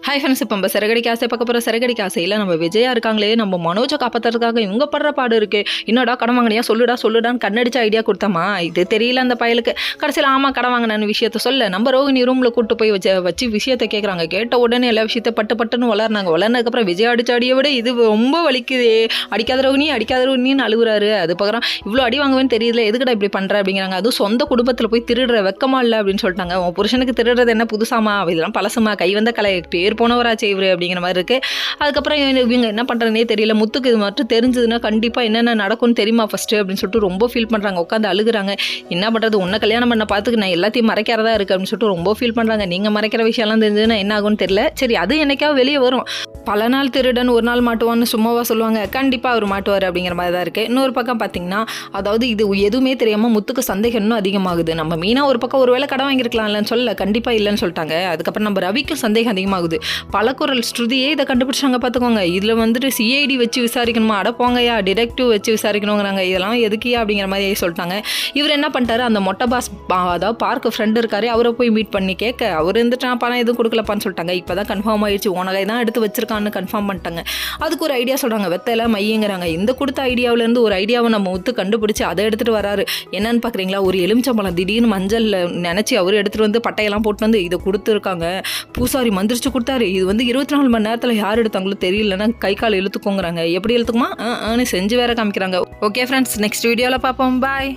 Hi friends, இப்போ நம்ம சிறகடிக்க ஆசை பார்க்க போகிற சிறகடிக்க ஆசையில் நம்ம விஜயா இருக்காங்களே, நம்ம மனோஜை காப்பாற்றுறதுக்காக இவங்க படுற பாடு இருக்கு. என்னடா கடன் வாங்கினியா, சொல்லுடான்னு கண்ணடிச்சு ஐடியா கொடுத்தாமா, இது தெரியல அந்த பயலுக்கு. கடைசியில் ஆமாம் கடன் வாங்கினான்னு விஷயத்த சொல்ல நம்ம ரோஹினி ரூமில் கூட்டு போய் வச்சு விஷயத்தை கேட்குறாங்க. கேட்ட உடனே எல்லா விஷயத்த பட்டுன்னு வளர்னதுக்கப்புறம் விஜய் அடிச்ச அடியை விட இது ரொம்ப வலிக்குது, அடிக்காத ரோஹினின்னு அழுகுறாரு. அது பார்க்குறான், இவ்வளோ அடி வாங்குவேன்னு தெரியல, எதுக்கடா இப்படி பண்ணுற அப்படிங்கிறாங்க. அதுவும் சொந்த குடும்பத்தில் போய் திருடுற வெக்கமா இல்லை அப்படின்னு சொல்லிட்டாங்க. உன் புருஷனுக்கு திருடுறது என்ன புதுசாமா, இதெல்லாம் பழசுமா, கை வந்த கலை பேர் போனவராச்சு இவரு அப்படிங்கிற மாதிரி இருக்கு. அதுக்கப்புறம் இவங்க என்ன பண்றதுனே தெரியல. முத்துக்கு இது மட்டும் தெரிஞ்சதுன்னா கண்டிப்பா என்னென்ன நடக்கும்னு தெரியுமா ஃபர்ஸ்ட் அப்படின்னு சொல்லிட்டு ரொம்ப ஃபீல் பண்றாங்க. உட்காந்து அழுகுறாங்க. என்ன பண்றது, உன்னை கல்யாணம் பண்ண பார்த்துக்கு நான் எல்லாத்தையும் மறைக்கிறதா இருக்கு அப்படின்னு சொல்லிட்டு ரொம்ப ஃபீல் பண்றாங்க. நீங்க மறைக்கிற விஷயம்லாம் தெரிஞ்சதுன்னா என்ன ஆகும்னு தெரியல. சரி, அது என்னைக்காவது வெளியே வரும். பல நாள் திருடன் ஒரு நாள் மாட்டுவான்னு சும்மாவா சொல்லுவாங்க. கண்டிப்பாக அவர் மாட்டுவார் அப்படிங்கிற மாதிரி தான் இருக்குது. இன்னொரு பக்கம் பார்த்தீங்கன்னா, அதாவது இது எதுவுமே தெரியாமல் முத்துக்கு சந்தேகம் இன்னும் அதிகமாகுது. நம்ம மீனா ஒரு பக்கம் ஒரு வேளை கடன் வாங்கியிருக்கலாம்லன்னு சொல்ல, கண்டிப்பாக இல்லைன்னு சொல்லிட்டாங்க. அதுக்கப்புறம் நம்ம ரவிக்கும் சந்தேகம் அதிகமாகுது. பலக்குரல் ஸ்ருதியே இதை கண்டுபிடிச்சாங்க பார்த்துக்கோங்க. இதில் வந்துட்டு சிஐடி வச்சு விசாரிக்கணுமா, அடப்போங்கயா டிடெக்டிவ் வச்சு விசாரிக்கணுங்கிறாங்க. இதெல்லாம் எதுக்கியா அப்படிங்கிற மாதிரி சொல்லிட்டாங்க. இவர் என்ன பண்ணிட்டாரு, அந்த மொட்டை பாஸ் அதாவது பார்க்க ஃப்ரெண்டு இருக்காரு, அவரை போய் மீட் பண்ணி கேட்க அவர் இருந்துட்டு நான் பணம் எதுவும் கொடுக்கலப்பான்னு சொல்லிட்டாங்க. இப்போ தான் கன்ஃபார்ம் ஆயிடுச்சு, உனகை தான் எடுத்து வச்சிருக்காங்க கன்ஃபார்ம் பண்ணிட்டாங்க. அதுக்கு ஒரு ஐடியா சொல்றாங்க, வெத்தலை மையங்கிறாங்க. இந்த கொடுத்த ஐடியாவில இருந்து ஒரு ஐடியாவை நம்ம முத்து கண்டுபிடிச்சு அதை எடுத்துட்டு வராரு. என்னன்னு பாக்குறீங்களா, ஒரு எலுமிச்சம்பழம் திடீர்னு மஞ்சள் நினைச்சு அவர் எடுத்துட்டு வந்து பட்டையெல்லாம் போட்டு வந்து இதை கொடுத்துருக்காங்க. பூசாரி மந்திரிச்சு கொடுத்தாரு. இது வந்து 24 மணி நேரத்தில் யார் எடுத்தாங்களோ தெரியலன்னா கை கால் இழுத்துக்கோங்கிறாங்க. எப்படி இழுத்துக்குமா செஞ்சு வேற காமிக்கிறாங்க. ஓகே ஃப்ரெண்ட்ஸ், நெக்ஸ்ட் வீடியோவில் பார்ப்போம். பாய்.